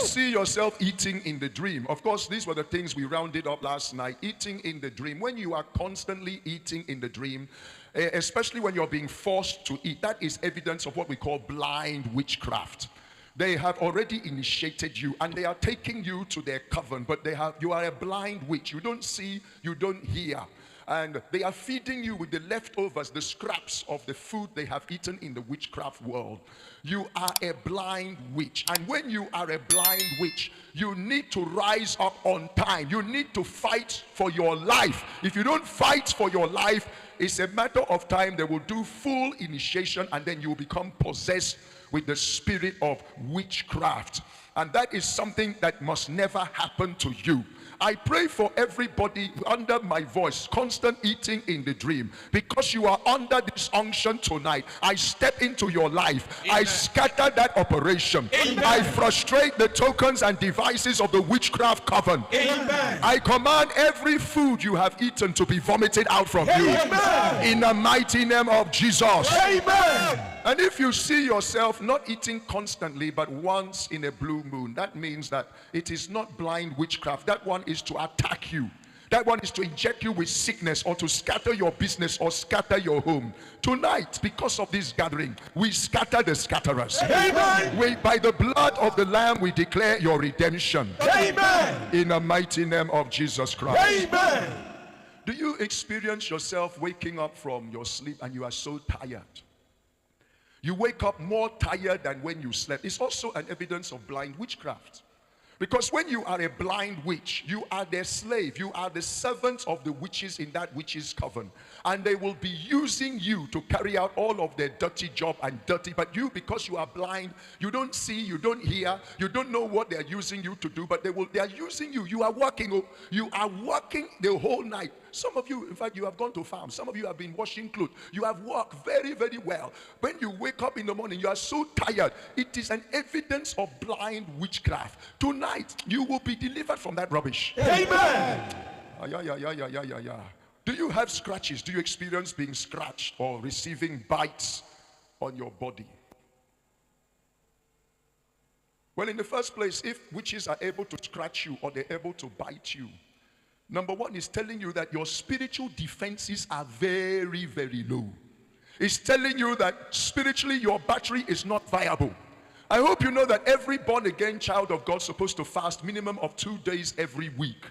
see yourself eating in the dream, of course, these were the things we rounded up last night. Eating in the dream. When you are constantly eating in the dream, especially when you're being forced to eat, that is evidence of what we call blind witchcraft. They have already initiated you and they are taking you to their coven, but you are a blind witch. You don't see, you don't hear. And they are feeding you with the leftovers, the scraps of the food they have eaten in the witchcraft world. You are a blind witch. And when you are a blind witch, you need to rise up on time. You need to fight for your life. If you don't fight for your life, it's a matter of time. They will do full initiation and then you will become possessed with the spirit of witchcraft. And that is something that must never happen to you. I pray for everybody under my voice, constant eating in the dream, because you are under this unction tonight. I step into your life. Amen. I scatter that operation. Amen. I frustrate the tokens and devices of the witchcraft coven. Amen. I command every food you have eaten to be vomited out from you. Amen. In the mighty name of Jesus. Amen. And if you see yourself not eating constantly but once in a blue moon, that means that it is not blind witchcraft. That one is to attack you. That one is to inject you with sickness or to scatter your business or scatter your home. Tonight, because of this gathering, we scatter the scatterers. Amen. By the blood of the Lamb, we declare your redemption. Amen. In the mighty name of Jesus Christ. Amen. Do you experience yourself waking up from your sleep and you are so tired? You wake up more tired than when you slept. It's also an evidence of blind witchcraft. Because when you are a blind witch, you are their slave. You are the servant of the witches in that witch's coven. And they will be using you to carry out all of their dirty job and dirty. But you, because you are blind, you don't see, you don't hear, you don't know what they are using you to do. But they are using you. You are working the whole night. Some of you, in fact, you have gone to farm. Some of you have been washing clothes. You have worked very, very well. When you wake up in the morning, you are so tired. It is an evidence of blind witchcraft. Tonight, you will be delivered from that rubbish. Amen. Do you have scratches? Do you experience being scratched or receiving bites on your body? Well, in the first place, if witches are able to scratch you or they're able to bite you, number one is telling you that your spiritual defenses are very, very low. It's telling you that spiritually your battery is not viable. I hope you know that every born-again child of God is supposed to fast minimum of 2 days every week.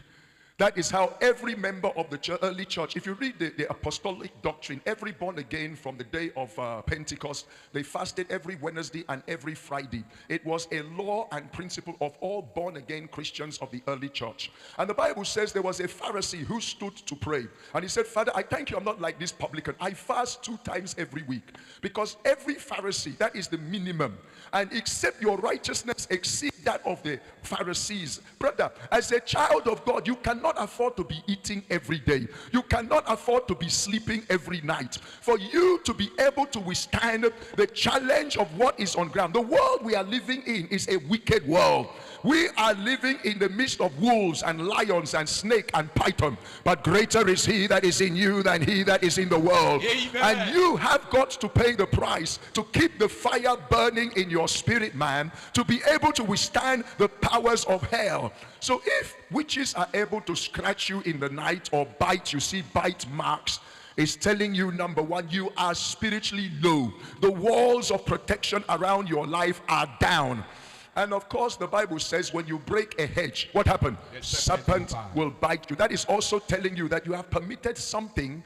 That is how every member of the early church, if you read the apostolic doctrine, every born again from the day of Pentecost, they fasted every Wednesday and every Friday. It was a law and principle of all born again Christians of the early church. And the Bible says there was a Pharisee who stood to pray. And he said, Father, I thank you I'm not like this publican. I fast 2 times every week. Because every Pharisee, that is the minimum. And except your righteousness exceed that of the Pharisees. Brother, as a child of God, you cannot afford to be eating every day. You cannot afford to be sleeping every night. For you to be able to withstand the challenge of what is on ground. The world we are living in is a wicked world. We are living in the midst of wolves and lions and snake and python. But greater is he that is in you than he that is in the world. Amen. And you have got to pay the price to keep the fire burning in your spirit, man, to be able to withstand the powers of hell. So if witches are able to scratch you in the night or bite, you see bite marks, is telling you, number one, you are spiritually low. The walls of protection around your life are down. And of course, the Bible says when you break a hedge, what happened? Serpent will bite you. That is also telling you that you have permitted something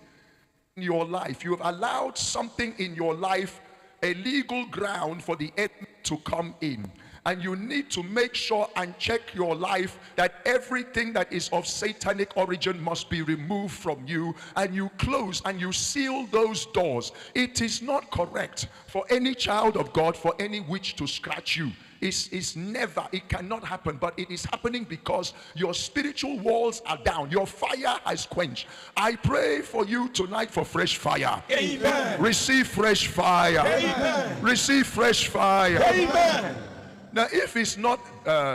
in your life. You have allowed something in your life, a legal ground for the enemy to come in. And you need to make sure and check your life that everything that is of satanic origin must be removed from you. And you close and you seal those doors. It is not correct for any child of God, for any witch to scratch you. It's never, it cannot happen, but it is happening because your spiritual walls are down. Your fire has quenched. I pray for you tonight for fresh fire. Amen. Receive fresh fire. Amen. Receive fresh fire. Amen. Now, if it's not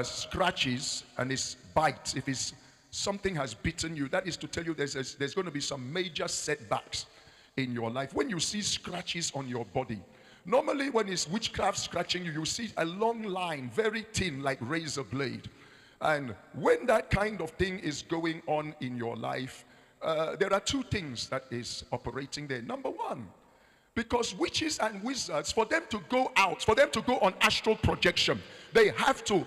scratches and it's bites, if it's something has bitten you, that is to tell you there's going to be some major setbacks in your life. When you see scratches on your body, Normally, when it's witchcraft scratching you, you see a long line, very thin, like razor blade. And when that kind of thing is going on in your life, there are two things that is operating there. Number one, because witches and wizards, for them to go out, for them to go on astral projection, they have to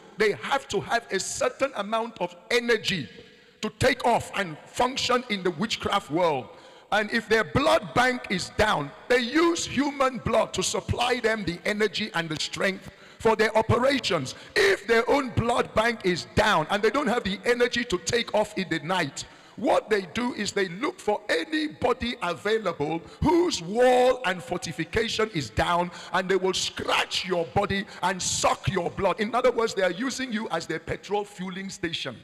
have a certain amount of energy to take off and function in the witchcraft world. And if their blood bank is down, they use human blood to supply them the energy and the strength for their operations. If their own blood bank is down and they don't have the energy to take off in the night, what they do is they look for anybody available whose wall and fortification is down, and they will scratch your body and suck your blood. In other words, they are using you as their petrol fueling station.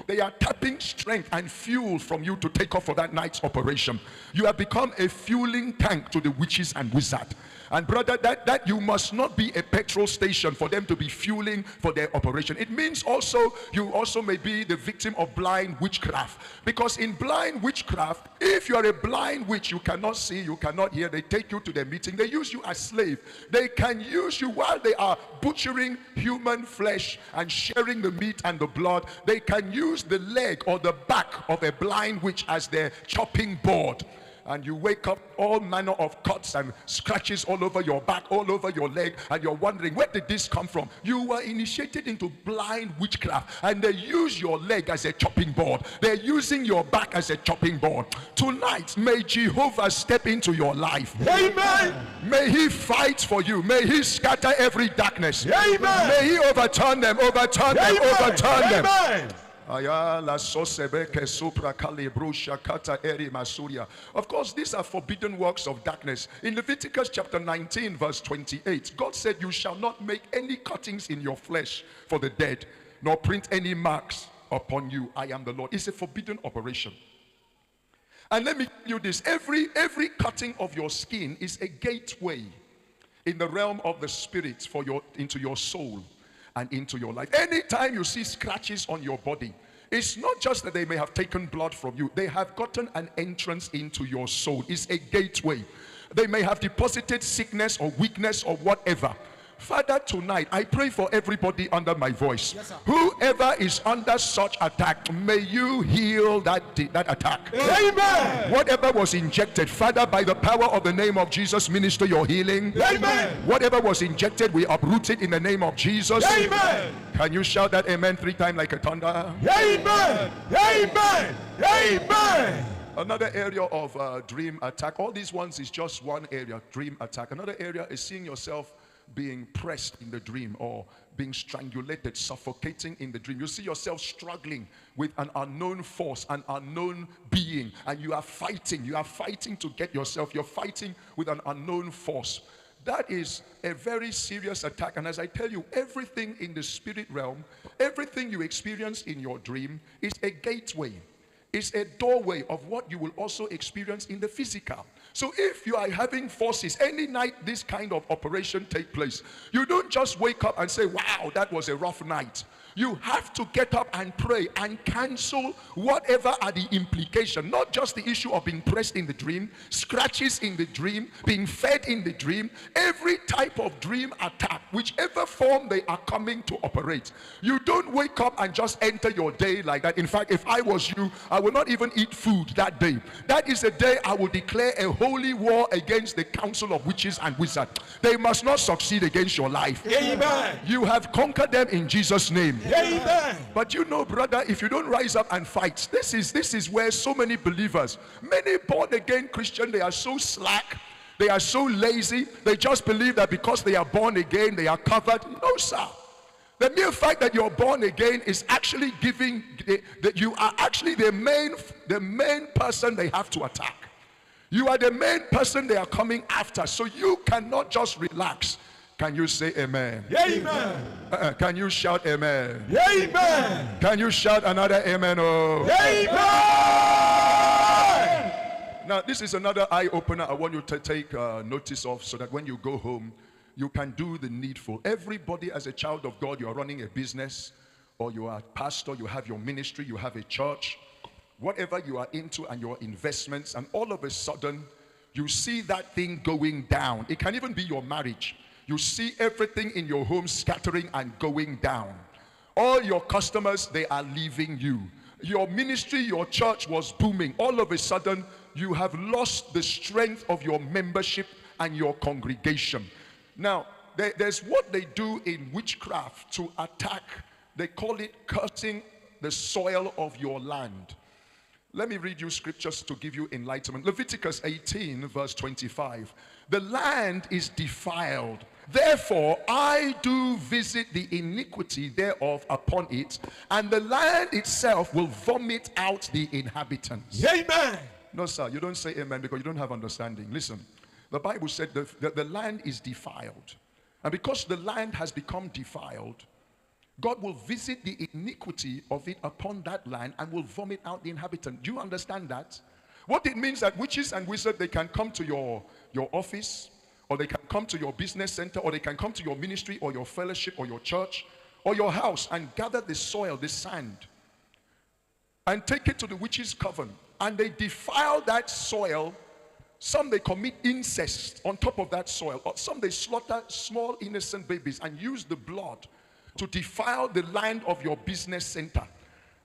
They are tapping strength and fuel from you to take off for that night's operation. You have become a fueling tank to the witches and wizards. And brother, that you must not be a petrol station for them to be fueling for their operation. It means also, you also may be the victim of blind witchcraft. Because in blind witchcraft, if you are a blind witch, you cannot see, you cannot hear, they take you to their meeting, they use you as slave. They can use you while they are butchering human flesh and sharing the meat and the blood. They can use the leg or the back of a blind witch as their chopping board. And you wake up all manner of cuts and scratches all over your back, all over your leg, and you're wondering, where did this come from? You were initiated into blind witchcraft, and they use your leg as a chopping board. They're using your back as a chopping board. Tonight, may Jehovah step into your life. Amen. May he fight for you. May he scatter every darkness. Amen. May he overturn them, overturn them, overturn them. Amen. Of course, these are forbidden works of darkness. In Leviticus chapter 19 verse 28, God said, you shall not make any cuttings in your flesh for the dead, nor print any marks upon you. I am the Lord. It's a forbidden operation. And let me tell you this, every cutting of your skin is a gateway in the realm of the spirit for into your soul and into your life. Anytime you see scratches on your body, it's not just that they may have taken blood from you, they have gotten an entrance into your soul. It's a gateway. They may have deposited sickness or weakness or whatever. Father, tonight I pray for everybody under my voice. Yes, whoever is under such attack, may you heal that attack. Amen. Whatever was injected, Father, by the power of the name of Jesus, minister your healing. Amen. Whatever was injected, we uproot it in the name of Jesus. Amen. Can you shout that amen 3 times like a thunder? Amen. Amen. Amen. Another area of dream attack. All these ones is just one area, dream attack. Another area is seeing yourself being pressed in the dream, or being strangulated, suffocating in the dream. You see yourself struggling with an unknown force, an unknown being, and you are fighting to get yourself, you're fighting with an unknown force. That is a very serious attack. And as I tell you, everything in the spirit realm, everything you experience in your dream is a gateway. It's a doorway of what you will also experience in the physical. So if you are having forces, any night this kind of operation take place, you don't just wake up and say, wow, that was a rough night. You have to get up and pray and cancel whatever are the implications. Not just the issue of being pressed in the dream, scratches in the dream, being fed in the dream. Every type of dream attack, whichever form they are coming to operate. You don't wake up and just enter your day like that. In fact, if I was you, I will not even eat food that day. That is a day I will declare a holy war against the council of witches and wizards. They must not succeed against your life. Amen. You have conquered them in Jesus' name. Amen. But you know, brother, if you don't rise up and fight, this is where so many believers, many born again Christians, they are so slack, they are so lazy, they just believe that because they are born again, they are covered. No, sir. The mere fact that you're born again is actually giving that you are actually the main person they have to attack. You are the main person they are coming after. So you cannot just relax. Can you say amen? Amen. Can you shout amen? Amen. Can you shout another amen? Oh. Amen. Now this is another eye opener I want you to take notice of, so that when you go home, you can do the needful. Everybody, as a child of God, you are running a business, or you are a pastor, you have your ministry, you have a church, whatever you are into and your investments, and all of a sudden you see that thing going down. It can even be your marriage. You see everything in your home scattering and going down. All your customers, they are leaving you. Your ministry, your church was booming. All of a sudden, you have lost the strength of your membership and your congregation. Now, there's what they do in witchcraft to attack. They call it cursing the soil of your land. Let me read you scriptures to give you enlightenment. Leviticus 18 verse 25. The land is defiled. Therefore, I do visit the iniquity thereof upon it, and the land itself will vomit out the inhabitants. Amen. No, sir, you don't say amen because you don't have understanding. Listen, the Bible said that the land is defiled. And because the land has become defiled, God will visit the iniquity of it upon that land and will vomit out the inhabitant. Do you understand that? What it means that witches and wizards, they can come to your office, or they can come to your business center, or they can come to your ministry or your fellowship or your church or your house and gather the soil, the sand, and take it to the witch's coven. And they defile that soil. Some they commit incest on top of that soil, or some they slaughter small innocent babies and use the blood to defile the land of your business center.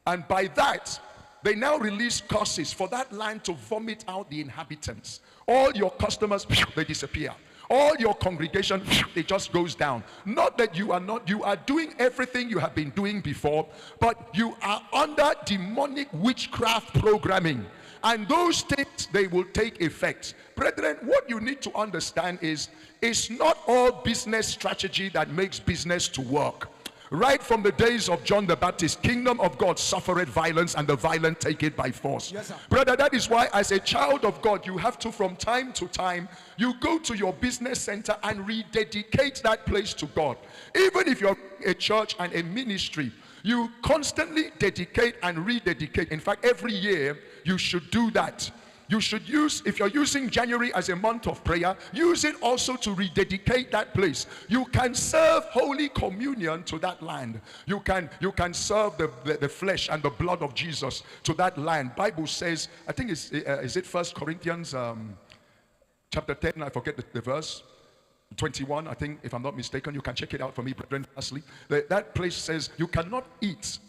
And by that, they now release curses for that land to vomit out the inhabitants. All your customers, they disappear. All your congregation, it just goes down. Not that you are doing everything you have been doing before, but you are under demonic witchcraft programming. And those things, they will take effect. Brethren, what you need to understand is, it's not all business strategy that makes business to work. Right from the days of John the Baptist, kingdom of God suffered violence, and the violent take it by force. Yes, sir. Brother, that is why as a child of God, you have to, from time to time, you go to your business center and rededicate that place to God. Even if you're a church and a ministry, you constantly dedicate and rededicate. In fact, every year you should do that. You should use, if you're using January as a month of prayer, use it also to rededicate that place. You can serve Holy Communion to that land. You can serve the flesh and the blood of Jesus to that land. Bible says, I think is it 1 Corinthians chapter 10, I forget the verse, 21, I think, if I'm not mistaken. You can check it out for me, brethren. Lastly, that place says you cannot eat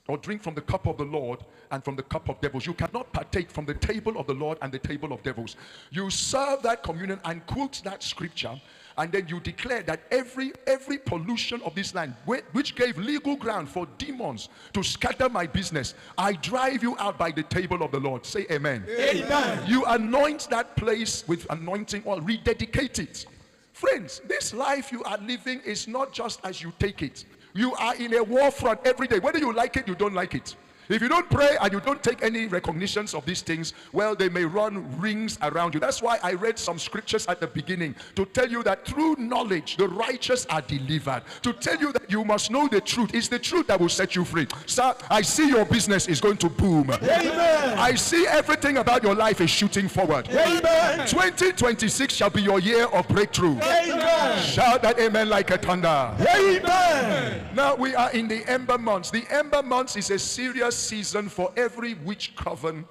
or drink from the cup of the Lord and from the cup of devils. You cannot partake from the table of the Lord and the table of devils. You serve that communion and quote that scripture, and then you declare that every pollution of this land, which gave legal ground for demons to scatter my business, I drive you out by the table of the Lord. Say amen. Amen. You anoint that place with anointing oil, rededicate it. Friends, this life you are living is not just as you take it. You are in a war front every day. Whether you like it, you don't like it. If you don't pray and you don't take any recognitions of these things, well, they may run rings around you. That's why I read some scriptures at the beginning to tell you that through knowledge, the righteous are delivered. To tell you that you must know the truth. It's the truth that will set you free. Sir, I see your business is going to boom. Amen. I see everything about your life is shooting forward. Amen. 2026 shall be your year of breakthrough. Amen. Shout that amen like a thunder. Amen. Now we are in the Ember Months. The Ember Months is a serious season for every witch coven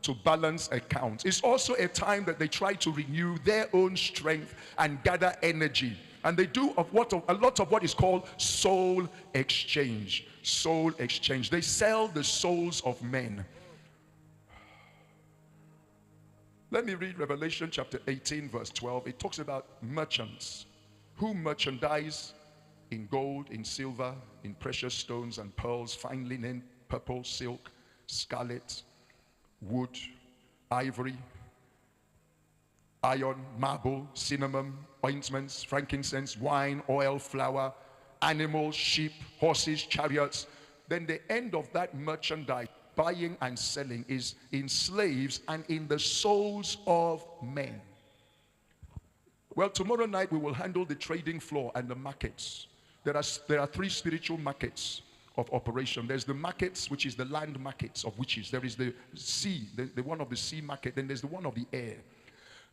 to balance accounts. It's also a time that they try to renew their own strength and gather energy. And they do a lot of what is called soul exchange. Soul exchange. They sell the souls of men. Let me read Revelation chapter 18 verse 12. It talks about merchants who merchandise in gold, in silver, in precious stones and pearls, fine linen, purple, silk, scarlet, wood, ivory, iron, marble, cinnamon, ointments, frankincense, wine, oil, flour, animals, sheep, horses, chariots. Then the end of that merchandise, buying and selling, is in slaves and in the souls of men. Well, tomorrow night we will handle the trading floor and the markets. There are three spiritual markets of operation. There's the markets, which is the land markets of witches. There is the sea, the one of the sea market. Then there's the one of the air.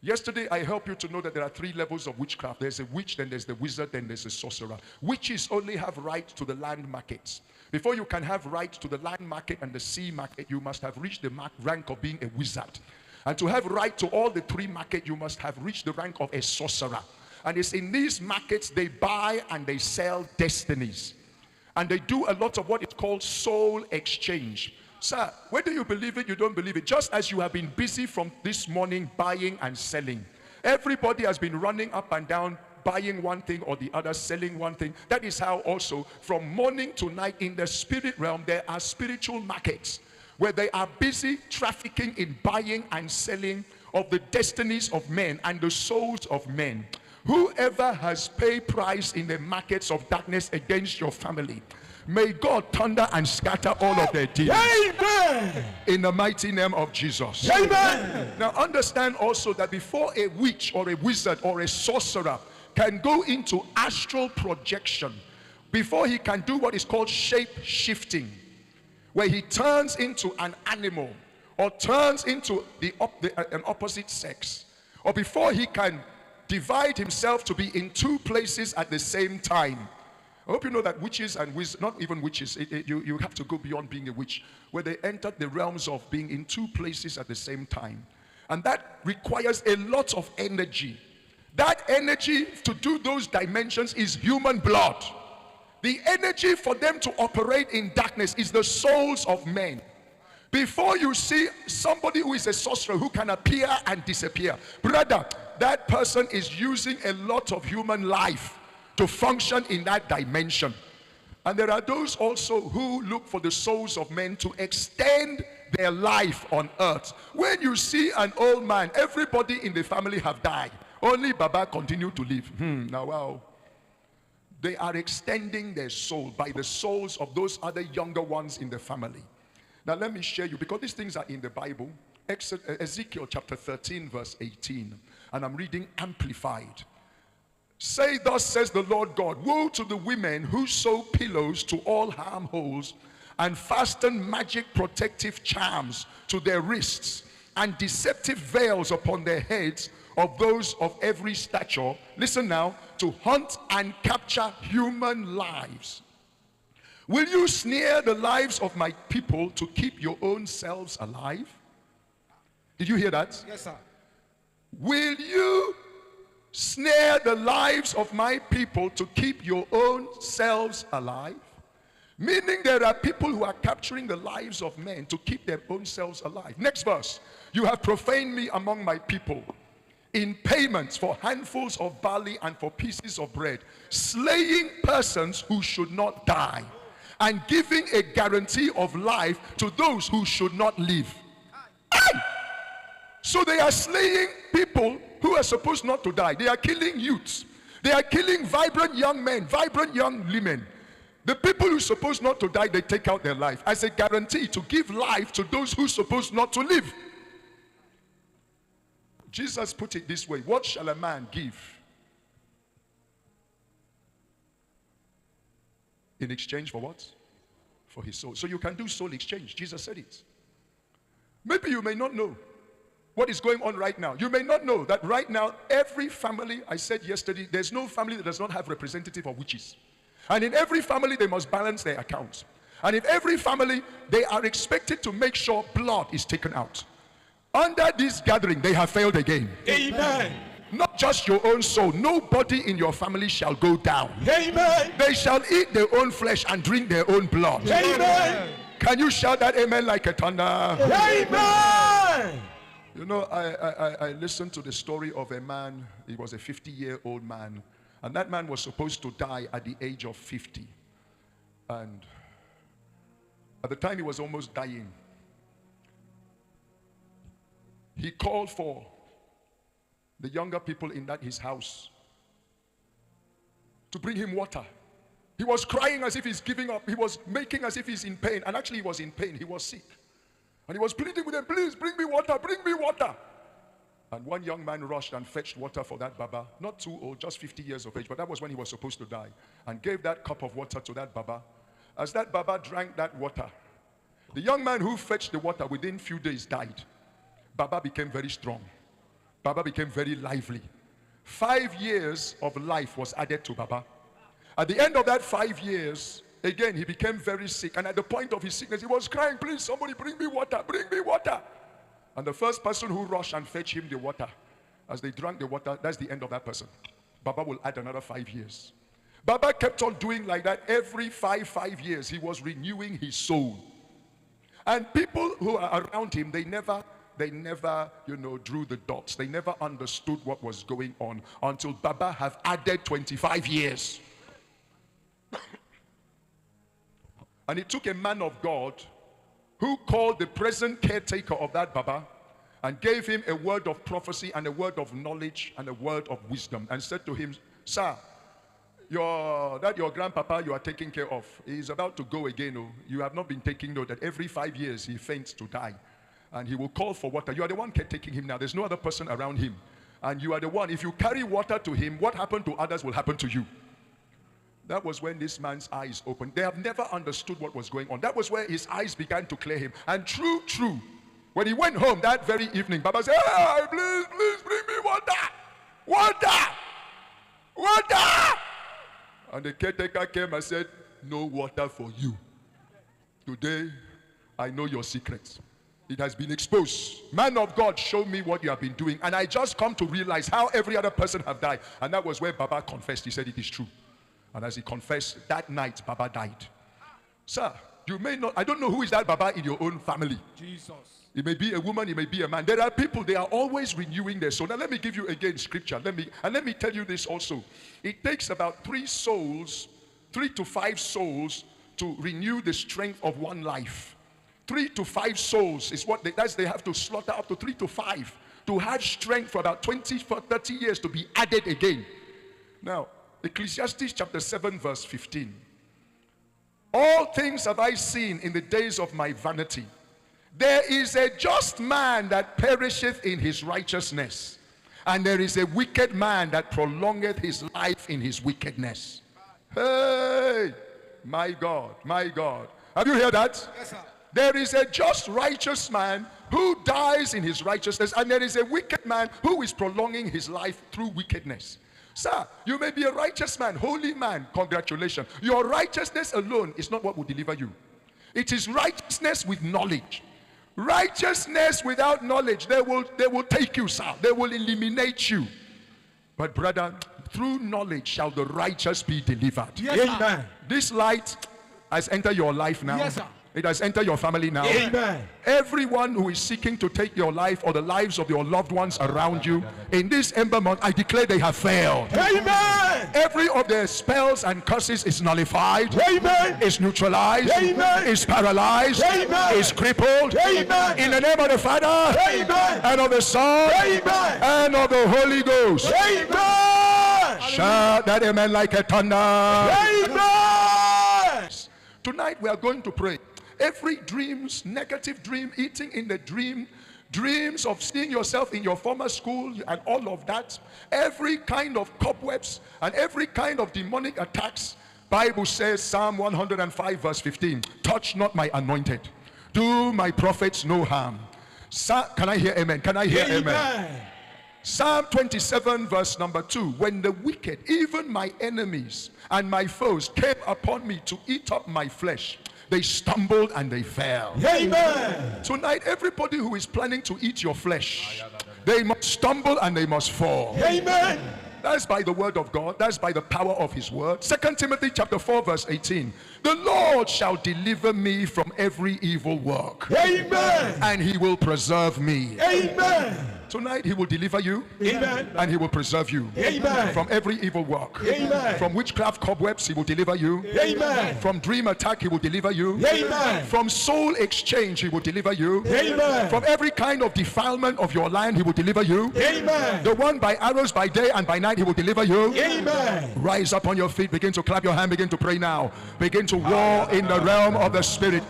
Yesterday, I helped you to know that there are three levels of witchcraft. There's a witch, then there's the wizard, then there's a sorcerer. Witches only have right to the land markets. Before you can have right to the land market and the sea market, you must have reached the rank of being a wizard. And to have right to all the three markets, you must have reached the rank of a sorcerer. And it's in these markets they buy and they sell destinies. And they do a lot of what is called soul exchange. Sir, whether you believe it, you don't believe it, just as you have been busy from this morning buying and selling. Everybody has been running up and down, buying one thing or the other, selling one thing. That is how also from morning to night in the spirit realm, there are spiritual markets where they are busy trafficking in buying and selling of the destinies of men and the souls of men. Whoever has paid price in the markets of darkness against your family, may God thunder and scatter all of their deeds. Amen. In the mighty name of Jesus. Amen. Now understand also that before a witch or a wizard or a sorcerer can go into astral projection, before he can do what is called shape shifting, where he turns into an animal or turns into an opposite sex, or before he can divide himself to be in two places at the same time. I hope you know that witches and wizards, not even witches, you have to go beyond being a witch, where they entered the realms of being in two places at the same time. And that requires a lot of energy. That energy to do those dimensions is human blood. The energy for them to operate in darkness is the souls of men. Before you see somebody who is a sorcerer who can appear and disappear, brother, that person is using a lot of human life to function in that dimension. And there are those also who look for the souls of men to extend their life on earth. When you see an old man, everybody in the family have died. Only Baba continue to live. Now wow. They are extending their soul by the souls of those other younger ones in the family. Now let me share you, because these things are in the Bible. Ezekiel chapter 13 verse 18. And I'm reading Amplified. Say, thus says the Lord God, woe to the women who sew pillows to all harm holes and fasten magic protective charms to their wrists and deceptive veils upon their heads of those of every stature. Listen now, to hunt and capture human lives. Will you snare the lives of my people to keep your own selves alive? Did you hear that? Yes, sir. Will you snare the lives of my people to keep your own selves alive? Meaning there are people who are capturing the lives of men to keep their own selves alive. Next verse. You have profaned me among my people in payments for handfuls of barley and for pieces of bread, slaying persons who should not die, and giving a guarantee of life to those who should not live. Aye. So they are slaying people who are supposed not to die. They are killing youths. They are killing vibrant young men, vibrant young women. The people who are supposed not to die, they take out their life as a guarantee to give life to those who are supposed not to live. Jesus put it this way: what shall a man give in exchange for what? For his soul. So you can do soul exchange. Jesus said it. Maybe you may not know what is going on right now. You may not know that right now, every family, I said yesterday, there's no family that does not have representative of witches. And in every family, they must balance their accounts. And in every family, they are expected to make sure blood is taken out. Under this gathering, they have failed again. Amen. Not just your own soul. Nobody in your family shall go down. Amen. They shall eat their own flesh and drink their own blood. Amen. Can you shout that amen like a thunder? Amen. You know, I listened to the story of a man. He was a 50-year-old man. And that man was supposed to die at the age of 50. And at the time he was almost dying, he called for the younger people in his house to bring him water. He was crying as if he's giving up. He was making as if he's in pain. And actually he was in pain. He was sick. And he was pleading with them, please bring me water, bring me water. And one young man rushed and fetched water for that Baba. Not too old, just 50 years of age. But that was when he was supposed to die. And gave that cup of water to that Baba. As that Baba drank that water, the young man who fetched the water within a few days died. Baba became very strong. Baba became very lively. 5 years of life was added to Baba. At the end of that 5 years, again, he became very sick. And at the point of his sickness, he was crying, please, somebody bring me water, bring me water. And the first person who rushed and fetched him the water, as they drank the water, that's the end of that person. Baba will add another 5 years. Baba kept on doing like that. Every 5 years, he was renewing his soul. And people who are around him, they never, drew the dots. They never understood what was going on until Baba have added 25 years. And it took a man of God who called the present caretaker of that Baba and gave him a word of prophecy and a word of knowledge and a word of wisdom and said to him, sir, your grandpapa you are taking care of, he is about to go again. Oh, you have not been taking note that every 5 years he faints to die and he will call for water. You are the one taking him now. There's no other person around him. And you are the one, if you carry water to him, what happened to others will happen to you. That was when this man's eyes opened. They have never understood what was going on. That was where his eyes began to clear him. And true, when he went home that very evening, Baba said, hey, please bring me water. And the caretaker came and said, no water for you. Today, I know your secrets. It has been exposed. Man of God, show me what you have been doing. And I just come to realize how every other person have died. And that was where Baba confessed. He said, it is true. And as he confessed, that night, Baba died. Sir, you may not, I don't know who is that Baba in your own family. Jesus. It may be a woman, it may be a man. There are people, they are always renewing their soul. Now let me give you again scripture. Let me tell you this also. It takes about 3 to 5 souls to renew the strength of one life. 3 to 5 souls is what they have to slaughter up to 3 to 5 to have strength for about 20 for 30 years to be added again. Now, Ecclesiastes chapter 7 verse 15. All things have I seen in the days of my vanity. There is a just man that perisheth in his righteousness, and there is a wicked man that prolongeth his life in his wickedness. Hey, my God. Have you heard that? Yes, sir. There is a just righteous man who dies in his righteousness, and there is a wicked man who is prolonging his life through wickedness. Sir, you may be a righteous man, holy man, congratulations. Your righteousness alone is not what will deliver you. It is righteousness with knowledge. Righteousness without knowledge, they will take you, sir. They will eliminate you. But brother, through knowledge shall the righteous be delivered. Yes, amen. This light has entered your life now. Yes, sir. It has entered your family now. Amen. Everyone who is seeking to take your life or the lives of your loved ones around you, in this ember month, I declare they have failed. Amen. Every of their spells and curses is nullified. Amen. Is neutralized. Amen. Is paralyzed. Amen. Is crippled. Amen. In the name of the Father. Amen. And of the Son. Amen. And of the Holy Ghost. Amen. Shout that amen like a thunder. Amen. Tonight we are going to pray. Every negative dream, eating in the dream, dreams of seeing yourself in your former school and all of that, every kind of cobwebs and every kind of demonic attacks, Bible says, Psalm 105 verse 15, touch not my anointed, do my prophets no harm. Can I hear amen? Can I hear amen? Psalm 27 verse number 2, when the wicked, even my enemies and my foes, came upon me to eat up my flesh, they stumbled and they fell. Amen. Tonight, everybody who is planning to eat your flesh, they must stumble and they must fall. Amen. That's by the word of God. That's by the power of his word. 2 Timothy chapter 4 verse 18. The Lord shall deliver me from every evil work. Amen. And he will preserve me. Amen. Tonight he will deliver you. Amen. And he will preserve you. Amen. From every evil work. Amen. From witchcraft cobwebs he will deliver you. Amen. From dream attack he will deliver you. Amen. From soul exchange he will deliver you. Amen. From every kind of defilement of your land he will deliver you. Amen. The one by arrows by day and by night he will deliver you. Amen. Rise up on your feet, begin to clap your hand, begin to pray now. Begin to war in the realm of the spirit.